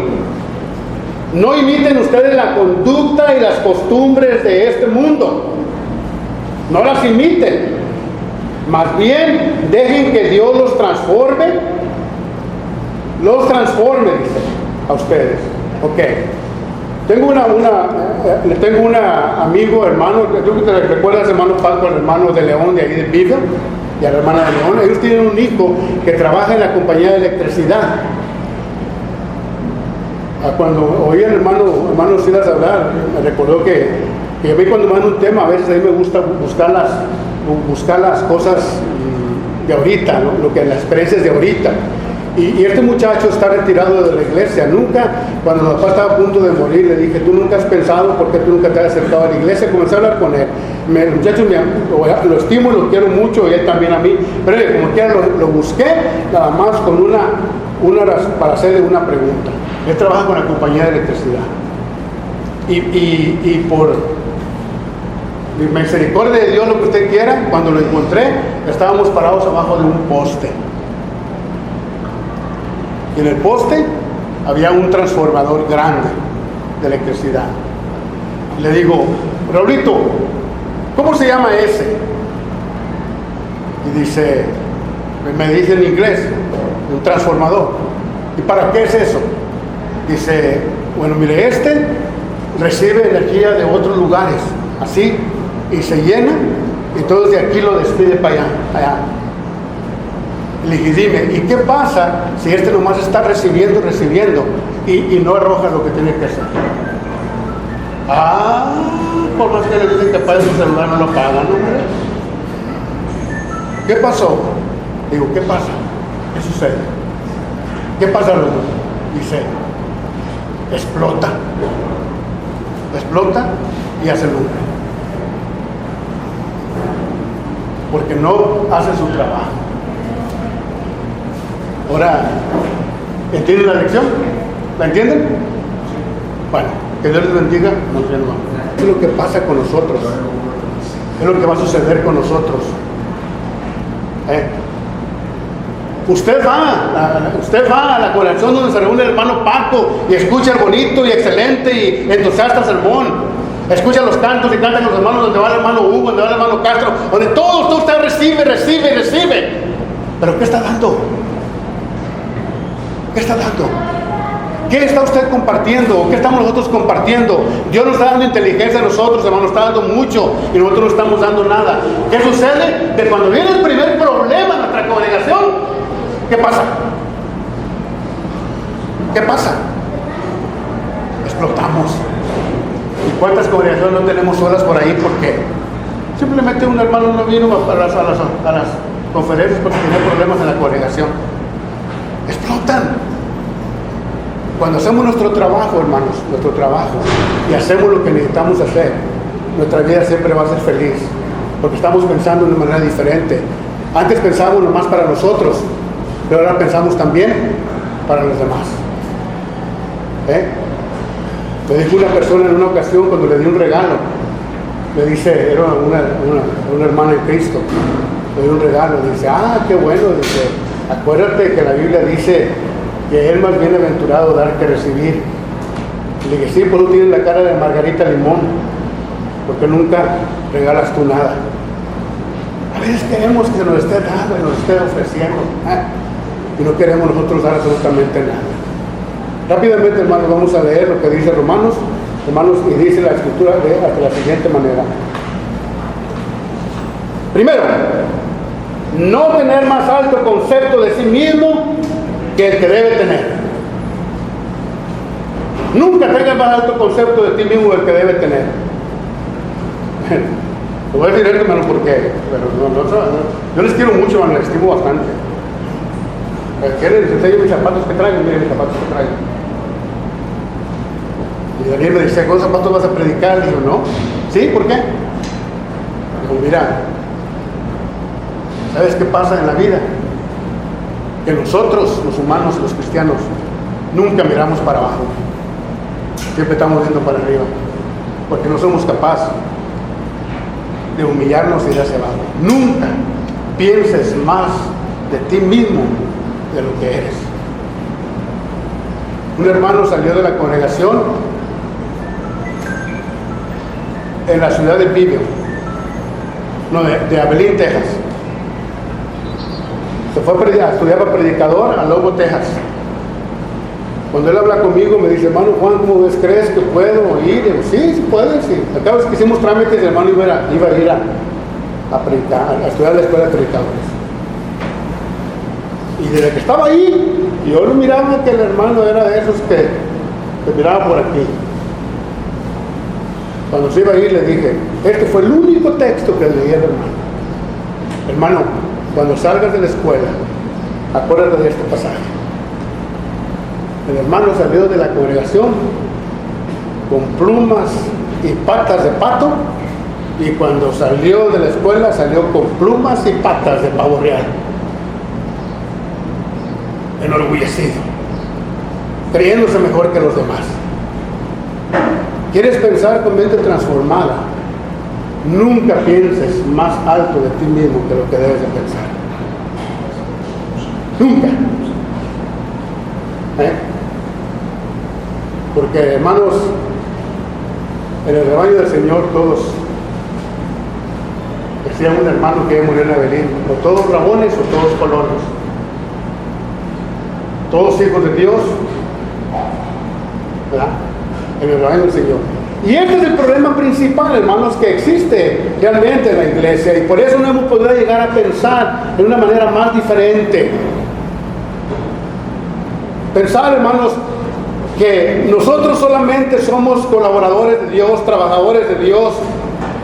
No imiten ustedes la conducta y las costumbres de este mundo. No las imiten. Más bien, dejen que Dios los transforme. Los transforme, dice, a ustedes. Ok. Tengo un amigo, hermano, creo que te recuerdas, hermano Paco, el hermano de León, de ahí de Viva, y a la hermana de León. Ellos tienen un hijo que trabaja en la compañía de electricidad. Cuando oí al hermano Silas hablar, me recordó que a mí cuando mando un tema, a veces a mí me gusta buscar las cosas de ahorita, ¿no? Lo que las experiencias de ahorita. Y este muchacho está retirado de la iglesia. Nunca, cuando mi papá estaba a punto de morir, le dije, tú nunca has pensado por qué tú nunca te has acercado a la iglesia. Comencé a hablar con él. El muchacho lo estimo, lo quiero mucho, y él también a mí. Pero como quiera lo busqué, nada más con para hacerle una pregunta. Él trabaja con la compañía de electricidad. Y por misericordia de Dios, lo que usted quiera, cuando lo encontré, estábamos parados abajo de un poste. Y en el poste había un transformador grande de electricidad. Y le digo, Raulito, ¿cómo se llama ese? Y dice, me dice en inglés, un transformador. ¿Y para qué es eso? Dice, bueno, mire, este recibe energía de otros lugares, así, y se llena, y todo de aquí lo despide para allá. Le dije, dime, ¿y qué pasa si este nomás está recibiendo y no arroja lo que tiene que hacer? Por más que le dicen que apague su celular, no lo pagan, ¿no? ¿Qué pasó? Digo, ¿qué pasa? ¿Qué sucede? ¿Qué pasa, Raúl? Dice, explota y hace lumbre, porque no hace su trabajo. Ahora, ¿entienden la lección? ¿La entienden? Bueno, que Dios les bendiga. Es lo que pasa con nosotros, es lo que va a suceder con nosotros. Usted va a la congregación donde se reúne el hermano Paco y escucha el bonito y excelente y entusiasta sermón. Escucha los cantos y cantan los hermanos, donde va el hermano Hugo, donde va el hermano Castro, donde todo usted recibe. ¿Pero qué está dando? ¿Qué está dando? ¿Qué está usted compartiendo? ¿Qué estamos nosotros compartiendo? Dios nos está dando inteligencia a nosotros, hermano, nos está dando mucho y nosotros no estamos dando nada. ¿Qué sucede? Que cuando viene el primer problema en nuestra congregación, ¿qué pasa? ¿Qué pasa? Explotamos. ¿Y cuántas congregaciones no tenemos solas por ahí? Porque simplemente un hermano no vino a las conferencias porque tenía problemas en la congregación. Explotan. Cuando hacemos nuestro trabajo, hermanos, y hacemos lo que necesitamos hacer, nuestra vida siempre va a ser feliz, porque estamos pensando de una manera diferente. Antes pensábamos nomás para nosotros, pero ahora pensamos también para los demás. Me dijo una persona en una ocasión, cuando le di un regalo, me dice, era una hermana en Cristo, le di un regalo, dice, qué bueno, dice, acuérdate que la Biblia dice que es más bienaventurado dar que recibir. Le dije, sí, pues tú tienes la cara de Margarita Limón, porque nunca regalas tú nada. A veces queremos que se nos esté dando y nos esté ofreciendo, y no queremos nosotros dar absolutamente nada. Rápidamente, hermanos, vamos a leer lo que dice Romanos, y dice la escritura de la siguiente manera. Primero, no tener más alto concepto de sí mismo que el que debe tener. Nunca tengas más alto concepto de ti mismo que el que debe tener. Te voy a decir esto, hermano, porque yo les quiero mucho, hermano, les estimo bastante. ¿Quieren les enseño mis zapatos que traigo? Miren mis zapatos que traigo. Y Daniel me dice, ¿con zapatos vas a predicar? Y yo, no. ¿Sí? ¿Por qué? Digo, mira, ¿sabes qué pasa en la vida? Que nosotros, los humanos, los cristianos, nunca miramos para abajo. Siempre estamos viendo para arriba, porque no somos capaces de humillarnos y ir hacia abajo. Nunca pienses más de ti mismo de lo que eres. Un hermano salió de la congregación en la ciudad de Pibio, de Abilene, Texas. Se fue a estudiar para predicador a Lobo, Texas. Cuando él habla conmigo me dice, hermano Juan, ¿cómo ves? ¿Crees que puedo ir? Digo, sí puedes, sí. Acá vez que hicimos trámites, el hermano iba a ir a predicar, a estudiar la escuela de predicadores. Y desde que estaba ahí, yo lo miraba que el hermano era de esos que miraba por aquí. Cuando se iba a ir le dije, este fue el único texto que leí al hermano. Hermano, cuando salgas de la escuela, acuérdate de este pasaje. El hermano salió de la congregación con plumas y patas de pato, y cuando salió de la escuela salió con plumas y patas de pavo real. Enorgullecido, creyéndose mejor que los demás. ¿Quieres pensar con mente transformada? Nunca pienses más alto de ti mismo que lo que debes de pensar. Nunca. Porque, hermanos, en el rebaño del Señor todos, decía un hermano que murió en Abelín, o todos rabones o todos colonos, todos hijos de Dios, ¿verdad? En el rebaño del Señor. Y este es el problema principal, hermanos, que existe realmente en la iglesia, y por eso no hemos podido llegar a pensar de una manera más diferente. Pensar, hermanos, que nosotros solamente somos colaboradores de Dios, trabajadores de Dios.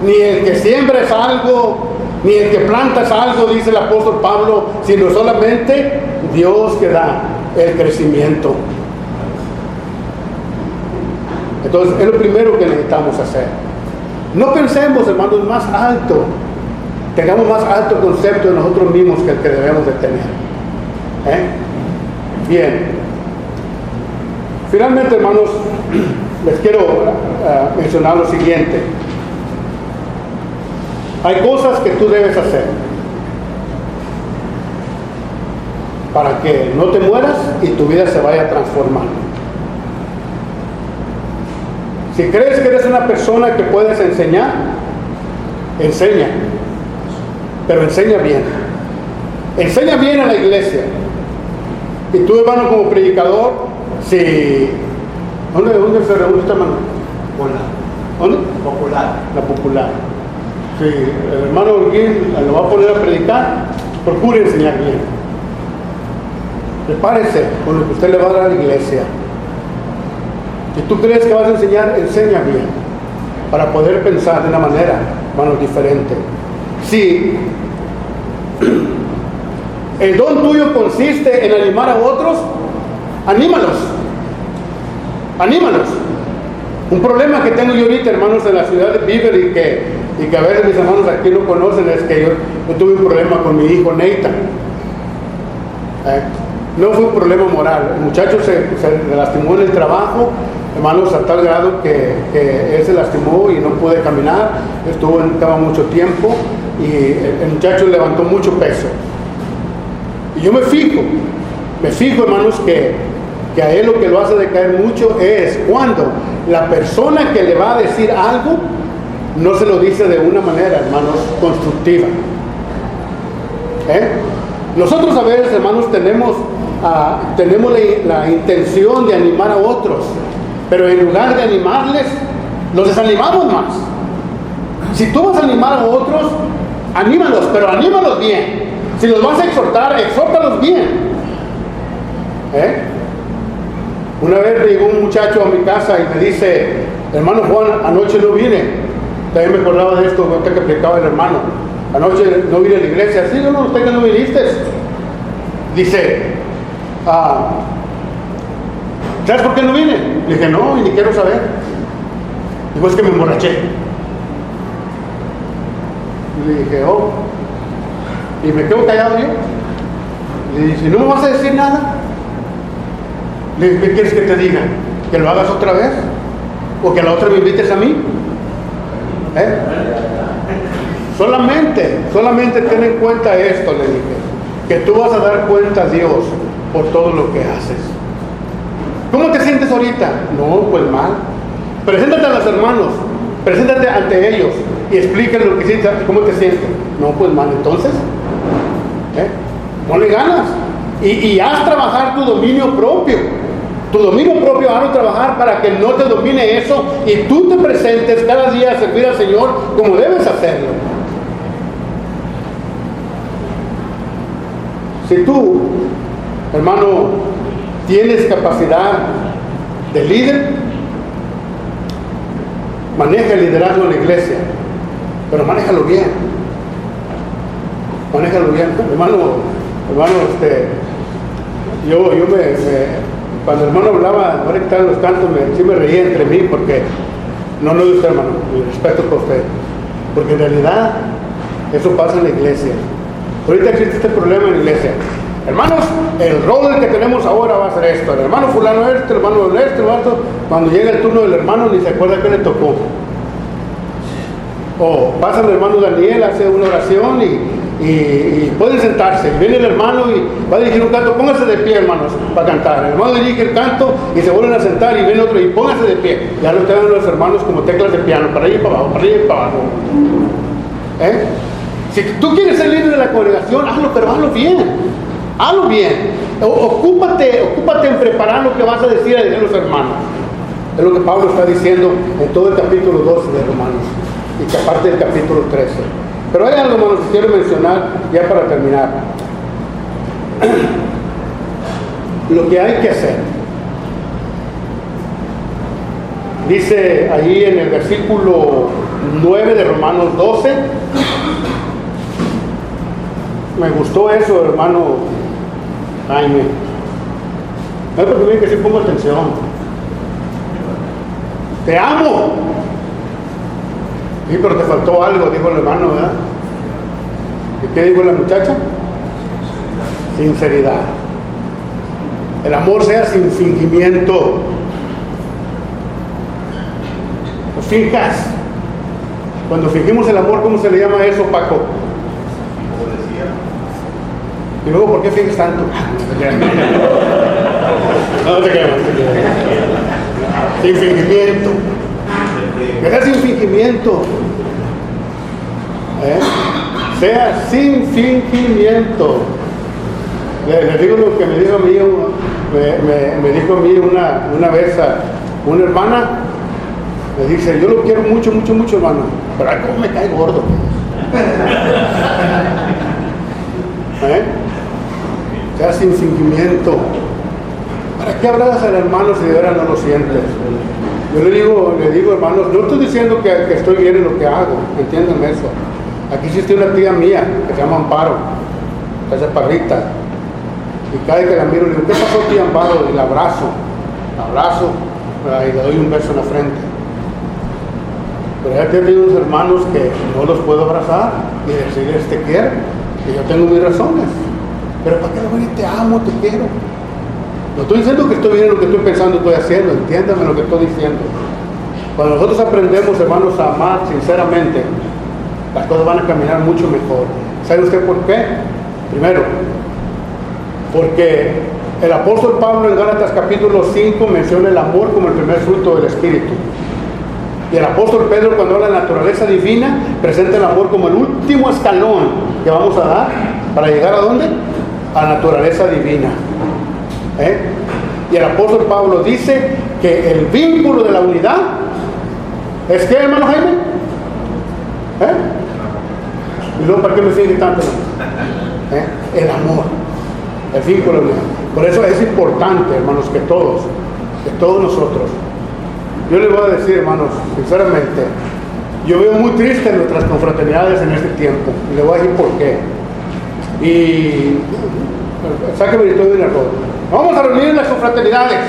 Ni el que siembra es algo, ni el que planta es algo, dice el apóstol Pablo, sino solamente Dios que da el crecimiento. Entonces es lo primero que necesitamos hacer. No pensemos, hermanos, más alto, tengamos más alto concepto de nosotros mismos que el que debemos de tener. Bien. Finalmente, hermanos, les quiero mencionar lo siguiente. Hay cosas que tú debes hacer para que no te mueras y tu vida se vaya transformando. Si crees que eres una persona que puedes enseñar, enseña, pero enseña bien. Enseña bien a la iglesia. Y tú, hermano, como predicador, si... ¿Dónde se reúne esta mano? ¿Dónde?
Popular.
La popular. Si el hermano Urguín lo va a poner a predicar, procure enseñar bien. Prepárese con lo que usted le va a dar a la iglesia. Si tú crees que vas a enseñar, enseña bien, para poder pensar de una manera, hermanos, diferente. Si el don tuyo consiste en animar a otros, anímalos. Anímalos. Un problema que tengo yo ahorita, hermanos, en la ciudad de Beaver y que a veces mis hermanos aquí no conocen, es que yo tuve un problema con mi hijo Nathan. No fue un problema moral. El muchacho se lastimó en el trabajo, hermanos, a tal grado que él se lastimó y no pude caminar. Estuvo en cama mucho tiempo y el muchacho levantó mucho peso. Y yo me fijo, hermanos, que a él lo que lo hace decaer mucho es cuando la persona que le va a decir algo no se lo dice de una manera, hermanos, constructiva. Nosotros a veces, hermanos, tenemos la intención de animar a otros, pero en lugar de animarles, los desanimamos más. Si tú vas a animar a otros, anímalos, pero anímalos bien. Si los vas a exhortar, exhórtalos bien. Una vez llegó un muchacho a mi casa y me dice: hermano Juan, anoche no vine. También me acordaba de esto que explicaba el hermano. Anoche no vine a la iglesia. Sí, no, usted que no viniste. Dice: ¿sabes por qué no vine? Le dije: no, y ni quiero saber. Dijo: es que me emborraché. Le dije: oh. Y me quedo callado yo. Le dije: ¿no me vas a decir nada? Le dije: ¿qué quieres que te diga? ¿Que lo hagas otra vez? ¿O que a la otra me invites a mí? Solamente ten en cuenta esto, le dije, que tú vas a dar cuenta a Dios por todo lo que haces. ¿Cómo te sientes ahorita? No, pues mal. Preséntate a los hermanos, preséntate ante ellos y explícale lo que sientes, cómo te sientes. No, pues mal. Entonces, no le ganas y haz trabajar tu dominio propio. Tu dominio propio, hazlo trabajar para que no te domine eso y tú te presentes cada día a servir al Señor como debes hacerlo. Si tú, hermano, tienes capacidad de líder, maneja el liderazgo en la iglesia, pero manéjalo bien. Manéjalo bien. Hermano, yo cuando el hermano hablaba, ahora que estaban los cantos, sí me reía entre mí porque no de usted, hermano, mi respeto por usted. Porque en realidad eso pasa en la iglesia. Ahorita existe este problema en la iglesia. Hermanos, el rol que tenemos ahora va a ser esto. El hermano fulano esto, el hermano esto. Cuando llega el turno del hermano ni se acuerda que le tocó. O pasa el hermano Daniel, hace una oración y pueden sentarse. Viene el hermano y va a dirigir un canto. Póngase de pie, hermanos, para cantar. El hermano dirige el canto y se vuelven a sentar y viene otro y póngase de pie. Ya lo tienen los hermanos como teclas de piano, para arriba y para abajo, para arriba y para abajo. Si tú quieres ser líder de la congregación, hazlo, pero hazlo bien. Hazlo bien. Ocúpate en preparar lo que vas a decir a los hermanos. Es lo que Pablo está diciendo en todo el capítulo 12 de Romanos y que aparte del capítulo 13. Pero hay algo, hermanos, que quiero mencionar ya para terminar. Lo que hay que hacer. Dice ahí en el versículo 9 de Romanos 12. Me gustó eso, hermano Jaime. No es porque bien que sí pongo atención. Te amo. Sí, pero te faltó algo, dijo el hermano, ¿verdad? ¿Y qué dijo la muchacha? Sinceridad. El amor sea sin fingimiento. No finjas. Cuando fingimos el amor, ¿cómo se le llama eso, Paco? Y luego, ¿por qué finges tanto? No te quedas. Sin fingimiento. Que sea sin fingimiento. Sea sin fingimiento. Les digo lo que me dijo a mí, me dijo a mí una vez una hermana, me dice, yo lo quiero mucho, mucho, mucho, hermano, pero ay, cómo me cae gordo. Sea sin fingimiento. ¿Para qué abrazas al hermano si de verdad no lo sientes? Yo le digo, hermanos, no estoy diciendo que estoy bien en lo que hago, entiéndanme eso. Aquí existe una tía mía que se llama Amparo, esa chaparrita, y cada vez que la miro le digo, ¿qué pasó, tía Amparo? Y la abrazo, y le doy un beso en la frente. Pero ya tengo unos hermanos que no los puedo abrazar y decirles te quiero, y yo tengo mis razones. Pero ¿para qué le voy a decir te amo, te quiero? No estoy diciendo que estoy bien en lo que estoy pensando, estoy haciendo, entiéndame lo que estoy diciendo. Cuando nosotros aprendemos, hermanos, a amar sinceramente, las cosas van a caminar mucho mejor. ¿Sabe usted por qué? Primero, porque el apóstol Pablo en Gálatas capítulo 5 menciona el amor como el primer fruto del Espíritu. Y el apóstol Pedro, cuando habla de la naturaleza divina, presenta el amor como el último escalón que vamos a dar para llegar a ¿dónde? A la naturaleza divina. Y el apóstol Pablo dice que el vínculo de la unidad es ¿qué, hermano Jaime? Y luego, ¿para qué me sigue tanto? El amor, el vínculo de la unidad. Por eso es importante, hermanos, que todos nosotros, yo les voy a decir, hermanos, sinceramente, yo veo muy triste nuestras confraternidades en este tiempo, y les voy a decir por qué. Y sáqueme todo el error. Vamos a reunir las confraternidades.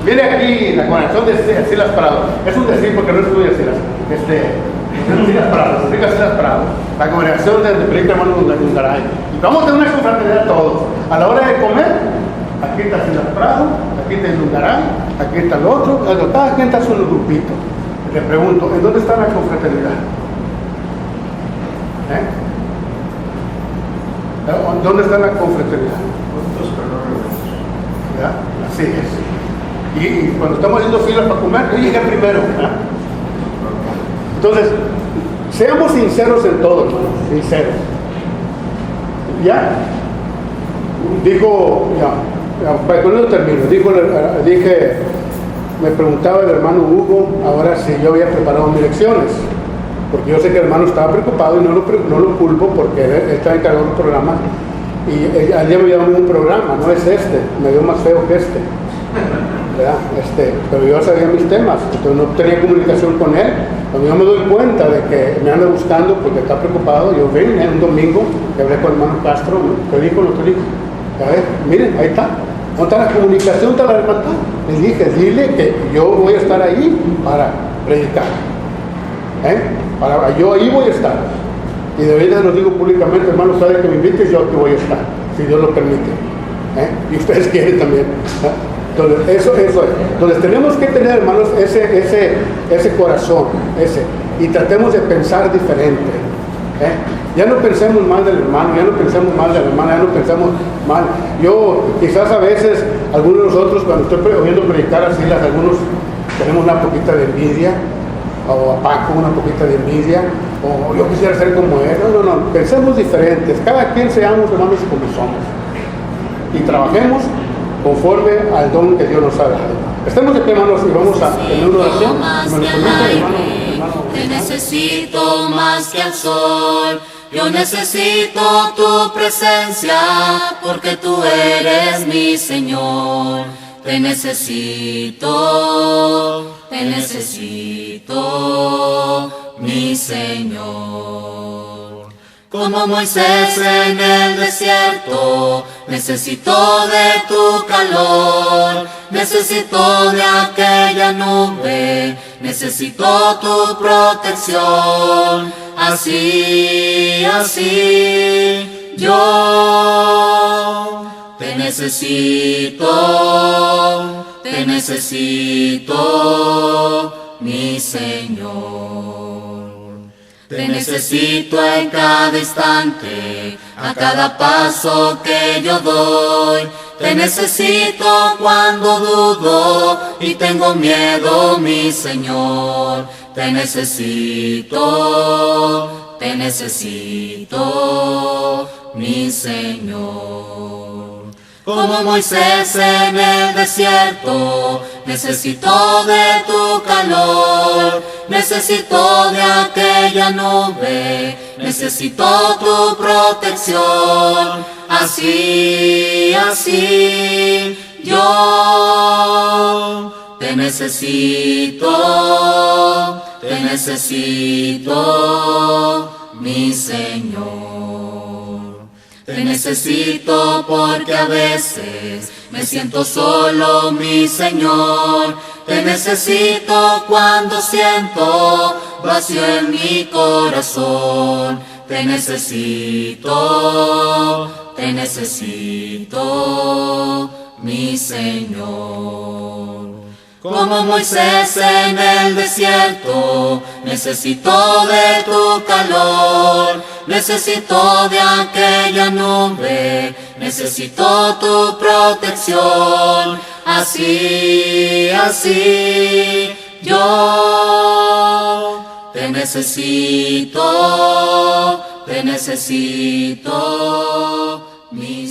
Viene aquí la congregación de Silas Prado. Es un decir porque no estudia Silas. Silas Prado, Silas Prado. La congregación de Felipe hermano Lungaray. Y vamos a tener una confraternidad todos. A la hora de comer, aquí está Silas Prado, aquí está el Lungaray, aquí está el otro. Cada quien está en su grupito. Le pregunto, ¿en dónde está la confraternidad? ¿Dónde está la confraternidad? ¿Ya? Así es. Y cuando estamos haciendo filas para comer, yo llegué primero. ¿Ya? Entonces, seamos sinceros en todo, hermanos, sinceros. ¿Ya? Dijo, para que no termino, dije, me preguntaba el hermano Hugo, ahora si yo había preparado mis lecciones. Porque yo sé que el hermano estaba preocupado y no lo culpo porque él está encargado de un programa y al día me dio un programa, no es este, me dio más feo que este, ¿verdad? Pero yo sabía mis temas, entonces no tenía comunicación con él. Cuando yo me doy cuenta de que me anda buscando porque está preocupado, yo vine un domingo y hablé con el hermano Castro, ¿qué dijo? No te dijo. A ver, miren, ahí está. ¿Dónde está la comunicación? ¿Dónde está la hermandad? Le dije, dile que yo voy a estar ahí para predicar. Yo ahí voy a estar. Y de verdad lo digo públicamente, hermano, sabe que me invites, yo aquí voy a estar, si Dios lo permite. Y ustedes quieren también. Entonces, eso es. Entonces, tenemos que tener, hermanos, ese corazón, y tratemos de pensar diferente. Ya no pensemos mal del hermano, ya no pensemos mal de la hermana, ya no pensemos mal. Yo, quizás a veces, algunos de nosotros, cuando estoy oyendo predicar así, algunos tenemos una poquita de envidia, o a Paco una poquita de envidia, o yo quisiera ser como él. No, pensemos diferentes, cada quien seamos, hermanos, como somos, y trabajemos conforme al don que Dios nos ha dado. Estemos de pie, hermanos, y vamos a tener una oración.
Te necesito más que al sol. Yo necesito tu presencia, porque tú eres mi Señor. Te necesito, mi Señor. Como Moisés en el desierto, necesito de tu calor, necesito de aquella nube, necesito tu protección. Así, yo te necesito, mi Señor. Te necesito en cada instante, a cada paso que yo doy. Te necesito cuando dudo y tengo miedo, mi Señor. Te necesito, mi Señor. Como Moisés en el desierto, necesito de tu calor, necesito de aquella nube, necesito tu protección. Así, yo te necesito, mi Señor. Te necesito porque a veces me siento solo, mi Señor. Te necesito cuando siento vacío en mi corazón. Te necesito, mi Señor. Como Moisés en el desierto, necesito de tu calor, necesito de aquella nube, necesito tu protección. Así, yo te necesito, mi